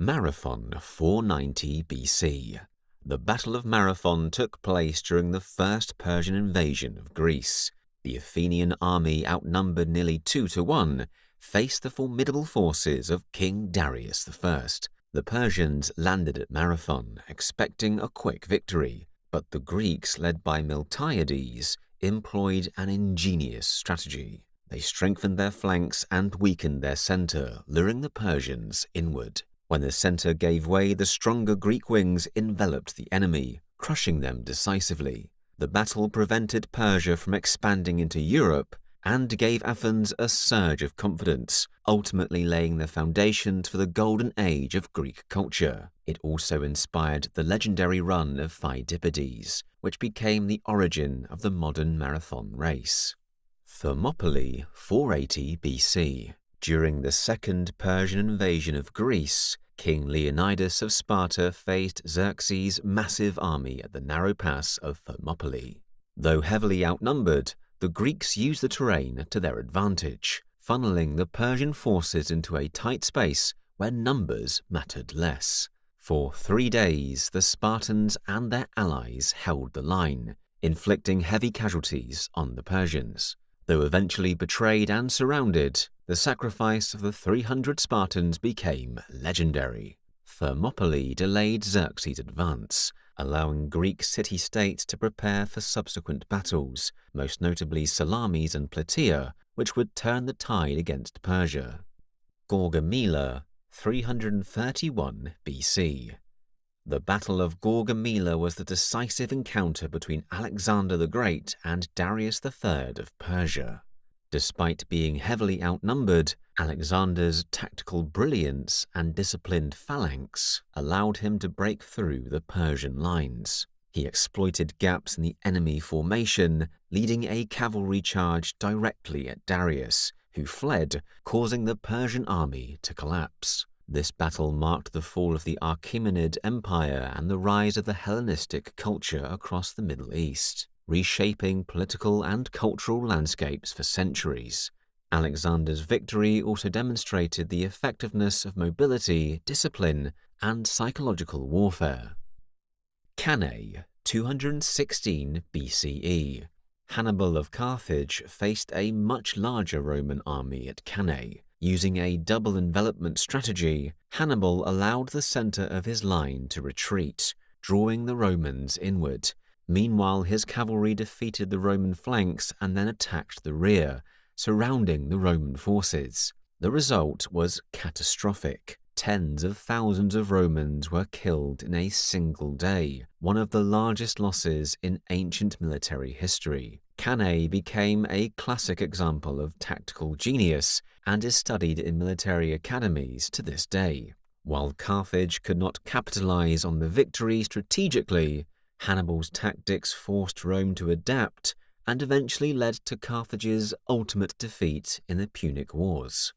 Marathon 490 BC. The Battle of Marathon took place during the first Persian invasion of Greece. The Athenian army, outnumbered nearly 2-1, faced the formidable forces of King Darius I. The Persians landed at Marathon, expecting a quick victory, but the Greeks, led by Miltiades, employed an ingenious strategy. They strengthened their flanks and weakened their center, luring the Persians inward. When the center gave way, the stronger Greek wings enveloped the enemy, crushing them decisively. The battle prevented Persia from expanding into Europe and gave Athens a surge of confidence, ultimately laying the foundations for the golden age of Greek culture. It also inspired the legendary run of Pheidippides, which became the origin of the modern marathon race. Thermopylae 480 BC. During the second Persian invasion of Greece, King Leonidas of Sparta faced Xerxes' massive army at the narrow pass of Thermopylae. Though heavily outnumbered, the Greeks used the terrain to their advantage, funneling the Persian forces into a tight space where numbers mattered less. For 3 days, the Spartans and their allies held the line, inflicting heavy casualties on the Persians. Though eventually betrayed and surrounded, the sacrifice of the 300 Spartans became legendary. Thermopylae delayed Xerxes' advance, allowing Greek city-states to prepare for subsequent battles, most notably Salamis and Plataea, which would turn the tide against Persia. Gaugamela 331 BC. The Battle of Gaugamela was the decisive encounter between Alexander the Great and Darius III of Persia. Despite being heavily outnumbered, Alexander's tactical brilliance and disciplined phalanx allowed him to break through the Persian lines. He exploited gaps in the enemy formation, leading a cavalry charge directly at Darius, who fled, causing the Persian army to collapse. This battle marked the fall of the Achaemenid Empire and the rise of the Hellenistic culture across the Middle East, reshaping political and cultural landscapes for centuries. Alexander's victory also demonstrated the effectiveness of mobility, discipline, and psychological warfare. Cannae 216 BCE. Hannibal of Carthage faced a much larger Roman army at Cannae. Using a double envelopment strategy, Hannibal allowed the center of his line to retreat, drawing the Romans inward. Meanwhile, his cavalry defeated the Roman flanks and then attacked the rear, surrounding the Roman forces. The result was catastrophic. Tens of thousands of Romans were killed in a single day, one of the largest losses in ancient military history. Cannae became a classic example of tactical genius and is studied in military academies to this day. While Carthage could not capitalize on the victory strategically, Hannibal's tactics forced Rome to adapt and eventually led to Carthage's ultimate defeat in the Punic Wars.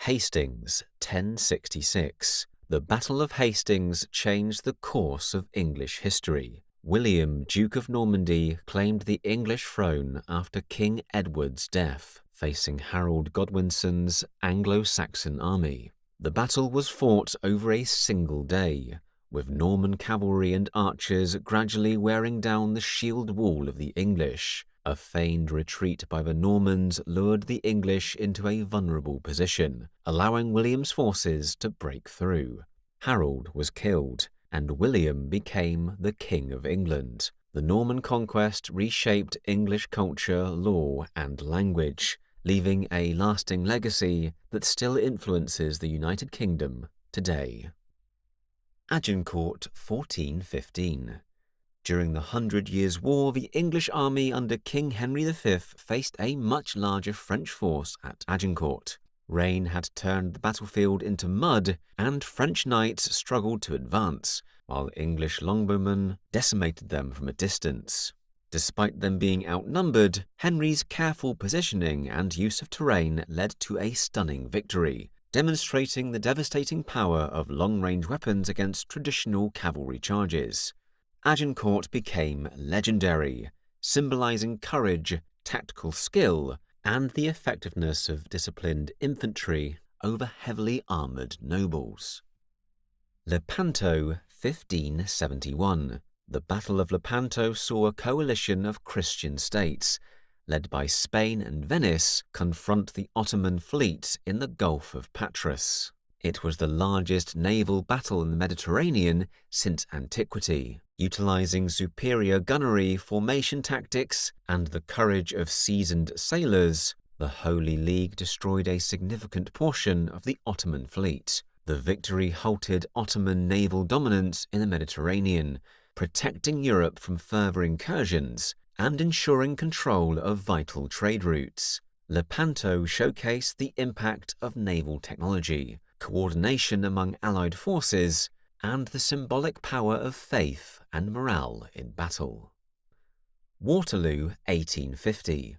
Hastings 1066. The Battle of Hastings changed the course of English history. William, Duke of Normandy, claimed the English throne after King Edward's death, facing Harold Godwinson's Anglo-Saxon army. The battle was fought over a single day, with Norman cavalry and archers gradually wearing down the shield wall of the English. A feigned retreat by the Normans lured the English into a vulnerable position, allowing William's forces to break through. Harold was killed, and William became the King of England. The Norman conquest reshaped English culture, law, and language, leaving a lasting legacy that still influences the United Kingdom today. Agincourt 1415. During the 100 Years' War, the English army under King Henry V faced a much larger French force at Agincourt. Rain had turned the battlefield into mud, and French knights struggled to advance, while English longbowmen decimated them from a distance. Despite them being outnumbered, Henry's careful positioning and use of terrain led to a stunning victory, demonstrating the devastating power of long-range weapons against traditional cavalry charges. Agincourt became legendary, symbolizing courage, tactical skill, and the effectiveness of disciplined infantry over heavily armored nobles. Lepanto, 1571. The Battle of Lepanto saw a coalition of Christian states, led by Spain and Venice, confront the Ottoman fleet in the Gulf of Patras. It was the largest naval battle in the Mediterranean since antiquity, utilizing superior gunnery, formation tactics, and the courage of seasoned sailors. The Holy League destroyed a significant portion of the Ottoman fleet. The victory halted Ottoman naval dominance in the Mediterranean, protecting Europe from further incursions and ensuring control of vital trade routes. Lepanto showcased the impact of naval technology, coordination among Allied forces, and the symbolic power of faith and morale in battle. Waterloo, 1850.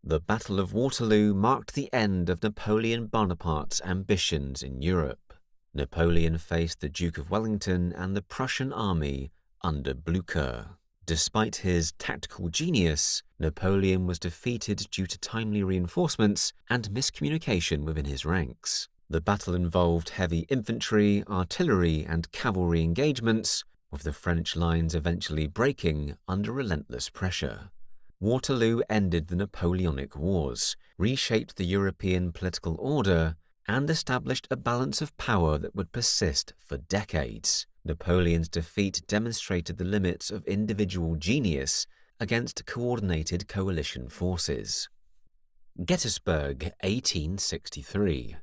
The Battle of Waterloo marked the end of Napoleon Bonaparte's ambitions in Europe. Napoleon faced the Duke of Wellington and the Prussian army under Blücher. Despite his tactical genius, Napoleon was defeated due to timely reinforcements and miscommunication within his ranks. The battle involved heavy infantry, artillery, and cavalry engagements, with the French lines eventually breaking under relentless pressure. Waterloo ended the Napoleonic Wars, reshaped the European political order, and established a balance of power that would persist for decades. Napoleon's defeat demonstrated the limits of individual genius against coordinated coalition forces. Gettysburg, 1863.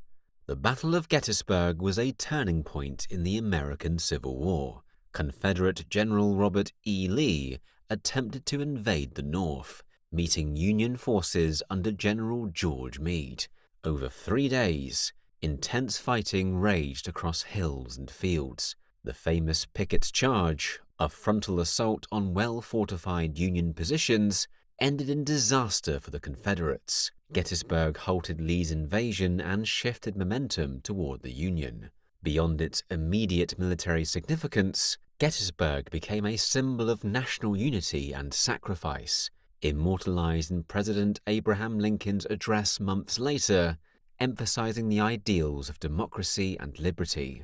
The Battle of Gettysburg was a turning point in the American Civil War. Confederate General Robert E. Lee attempted to invade the North, meeting Union forces under General George Meade. Over 3 days, intense fighting raged across hills and fields. The famous Pickett's Charge, a frontal assault on well-fortified Union positions, ended in disaster for the Confederates. Gettysburg halted Lee's invasion and shifted momentum toward the Union. Beyond its immediate military significance, Gettysburg became a symbol of national unity and sacrifice, immortalized in President Abraham Lincoln's address months later, emphasizing the ideals of democracy and liberty.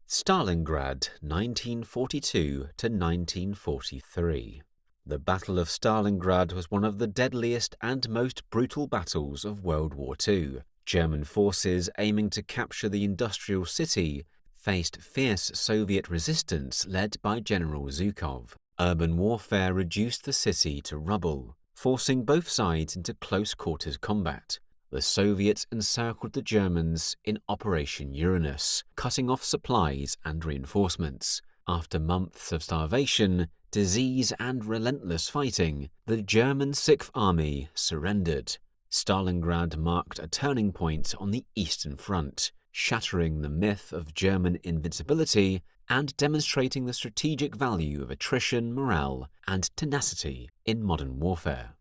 Stalingrad, 1942 to 1943. The Battle of Stalingrad was one of the deadliest and most brutal battles of World War II. German forces aiming to capture the industrial city faced fierce Soviet resistance led by General Zhukov. Urban warfare reduced the city to rubble, forcing both sides into close-quarters combat. The Soviets encircled the Germans in Operation Uranus, cutting off supplies and reinforcements. After months of starvation, disease, and relentless fighting, the German Sixth Army surrendered. Stalingrad marked a turning point on the Eastern Front, shattering the myth of German invincibility and demonstrating the strategic value of attrition, morale, and tenacity in modern warfare.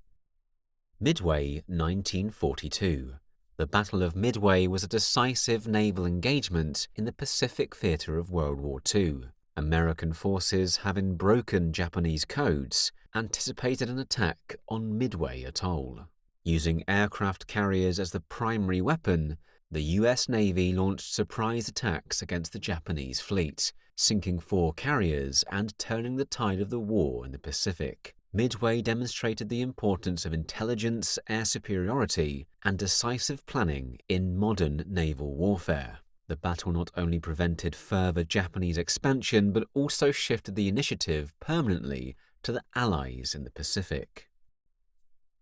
Midway, 1942. The Battle of Midway was a decisive naval engagement in the Pacific theater of World War II. American forces, having broken Japanese codes, anticipated an attack on Midway Atoll. Using aircraft carriers as the primary weapon, the U.S. Navy launched surprise attacks against the Japanese fleet, sinking 4 carriers and turning the tide of the war in the Pacific. Midway demonstrated the importance of intelligence, air superiority, and decisive planning in modern naval warfare. The battle not only prevented further Japanese expansion but also shifted the initiative permanently to the Allies in the Pacific.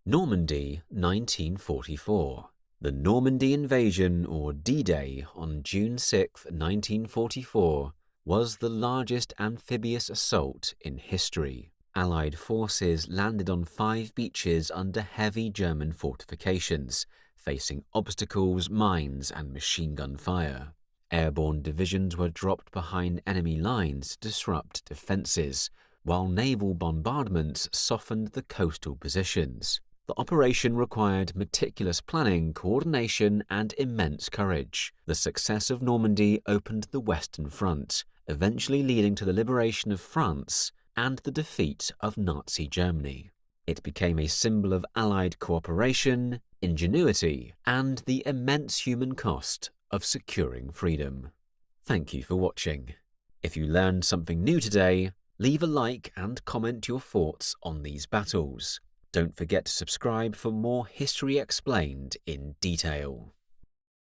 Normandy, 1944. The Normandy invasion, or D-Day, on June 6, 1944, was the largest amphibious assault in history. Allied forces landed on 5 beaches under heavy German fortifications, facing obstacles, mines, and machine gun fire. Airborne divisions were dropped behind enemy lines to disrupt defenses, while naval bombardments softened the coastal positions. The operation required meticulous planning, coordination, and immense courage. The success of Normandy opened the Western Front, eventually leading to the liberation of France and the defeat of Nazi Germany. It became a symbol of Allied cooperation, ingenuity, and the immense human cost of securing freedom. Thank you for watching. If you learned something new today, leave a like and comment your thoughts on these battles. Don't forget to subscribe for more history explained in detail.